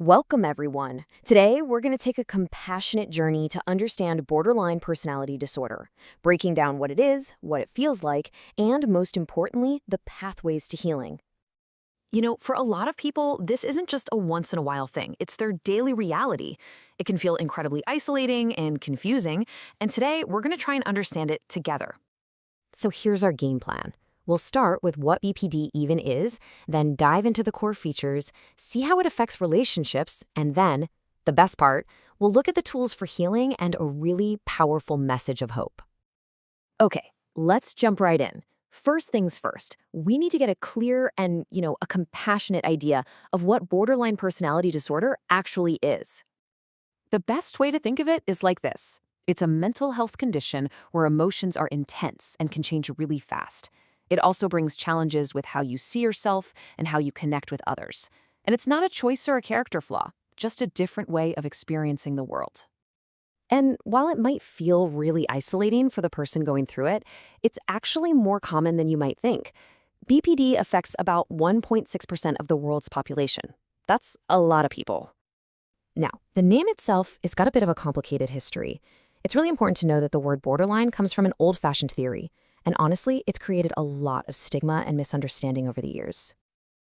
Welcome, everyone. Today, we're going to take a compassionate journey to understand borderline personality disorder, breaking down what it is, what it feels like, and most importantly, the pathways to healing. For a lot of people, this isn't just a once-in-a-while thing. It's their daily reality. It can feel incredibly isolating and confusing, and today we're going to try and understand it together. So here's our game plan. We'll start with what BPD even is, then dive into the core features, see how it affects relationships, and then, the best part, we'll look at the tools for healing and a really powerful message of hope. Okay, let's jump right in. First things first, we need to get a clear and, a compassionate idea of what borderline personality disorder actually is. The best way to think of it is like this. It's a mental health condition where emotions are intense and can change really fast. It also brings challenges with how you see yourself and how you connect with others. And it's not a choice or a character flaw, just a different way of experiencing the world. And while it might feel really isolating for the person going through it, it's actually more common than you might think. BPD affects about 1.6% of the world's population. That's a lot of people. Now, the name itself has got a bit of a complicated history. It's really important to know that the word borderline comes from an old-fashioned theory. And honestly, it's created a lot of stigma and misunderstanding over the years.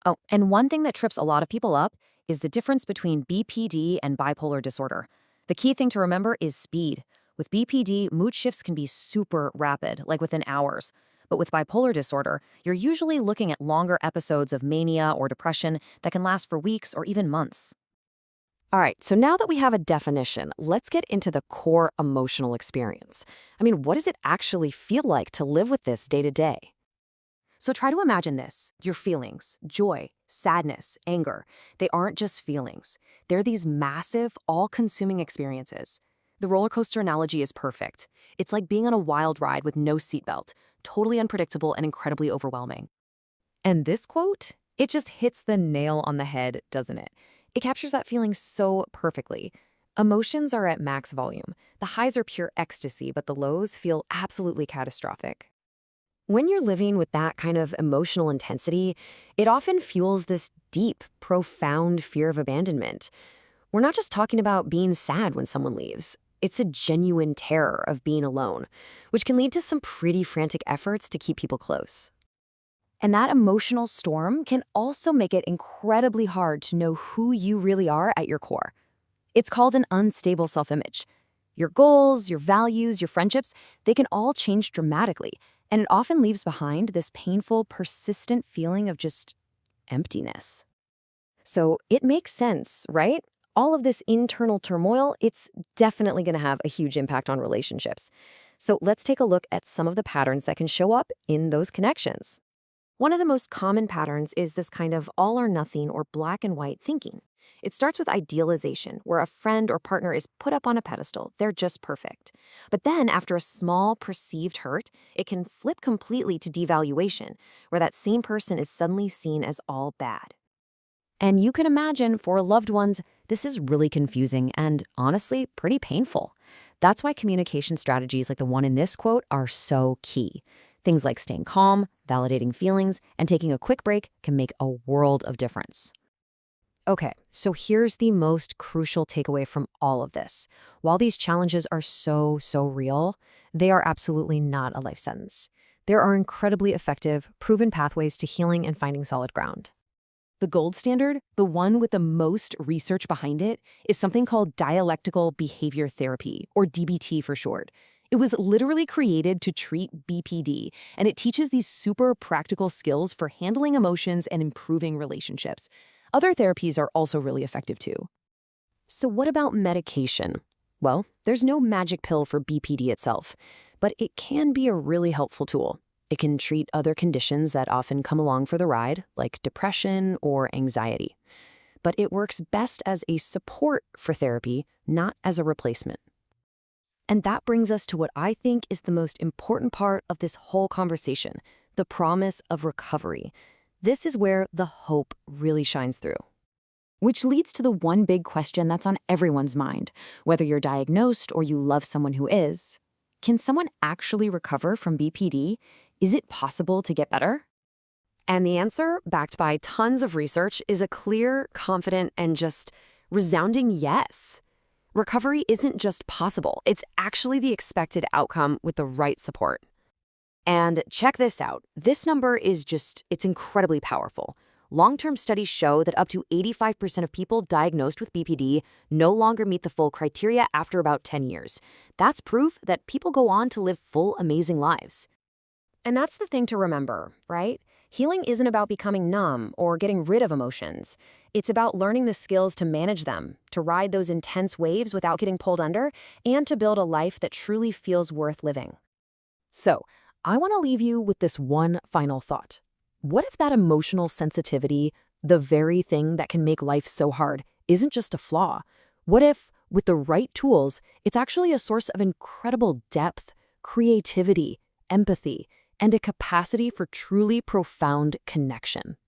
Oh, and one thing that trips a lot of people up is the difference between BPD and bipolar disorder. The key thing to remember is speed. With BPD, mood shifts can be super rapid, like within hours. But with bipolar disorder, you're usually looking at longer episodes of mania or depression that can last for weeks or even months. All right, so now that we have a definition, let's get into the core emotional experience. What does it actually feel like to live with this day to day? So try to imagine this. Your feelings, joy, sadness, anger, they aren't just feelings. They're these massive, all-consuming experiences. The roller coaster analogy is perfect. It's like being on a wild ride with no seatbelt, totally unpredictable and incredibly overwhelming. And this quote, it just hits the nail on the head, doesn't it? It captures that feeling so perfectly. Emotions are at max volume. The highs are pure ecstasy, but the lows feel absolutely catastrophic. When you're living with that kind of emotional intensity, it often fuels this deep, profound fear of abandonment. We're not just talking about being sad when someone leaves. It's a genuine terror of being alone, which can lead to some pretty frantic efforts to keep people close. And that emotional storm can also make it incredibly hard to know who you really are at your core. It's called an unstable self-image. Your goals, your values, your friendships, they can all change dramatically, and it often leaves behind this painful, persistent feeling of just emptiness. So it makes sense, right? All of this internal turmoil, it's definitely going to have a huge impact on relationships. So let's take a look at some of the patterns that can show up in those connections. One of the most common patterns is this kind of all or nothing or black and white thinking. It starts with idealization, where a friend or partner is put up on a pedestal. They're just perfect. But then, after a small perceived hurt, it can flip completely to devaluation, where that same person is suddenly seen as all bad. And you can imagine, for loved ones, this is really confusing and, honestly, pretty painful. That's why communication strategies like the one in this quote are so key. Things like staying calm, validating feelings, and taking a quick break can make a world of difference. Okay, so here's the most crucial takeaway from all of this. While these challenges are so real, they are absolutely not a life sentence. There are incredibly effective, proven pathways to healing and finding solid ground. The gold standard, the one with the most research behind it, is something called dialectical behavior therapy, or DBT for short. It was literally created to treat BPD, and it teaches these super practical skills for handling emotions and improving relationships. Other therapies are also really effective too. So what about medication? Well, there's no magic pill for BPD itself, but it can be a really helpful tool. It can treat other conditions that often come along for the ride, like depression or anxiety. But it works best as a support for therapy, not as a replacement. And that brings us to what I think is the most important part of this whole conversation, the promise of recovery. This is where the hope really shines through. Which leads to the one big question that's on everyone's mind, whether you're diagnosed or you love someone who is. Can someone actually recover from BPD? Is it possible to get better? And the answer, backed by tons of research, is a clear, confident, and just Resounding yes. Recovery isn't just possible, it's actually the expected outcome with the right support. And check this out. This number is it's incredibly powerful. Long-term studies show that up to 85% of people diagnosed with BPD no longer meet the full criteria after about 10 years. That's proof that people go on to live full, amazing lives. And that's the thing to remember, right? Healing isn't about becoming numb or getting rid of emotions. It's about learning the skills to manage them, to ride those intense waves without getting pulled under, and to build a life that truly feels worth living. So, I want to leave you with this one final thought. What if that emotional sensitivity, the very thing that can make life so hard, isn't just a flaw? What if, with the right tools, it's actually a source of incredible depth, creativity, empathy, and a capacity for truly profound connection?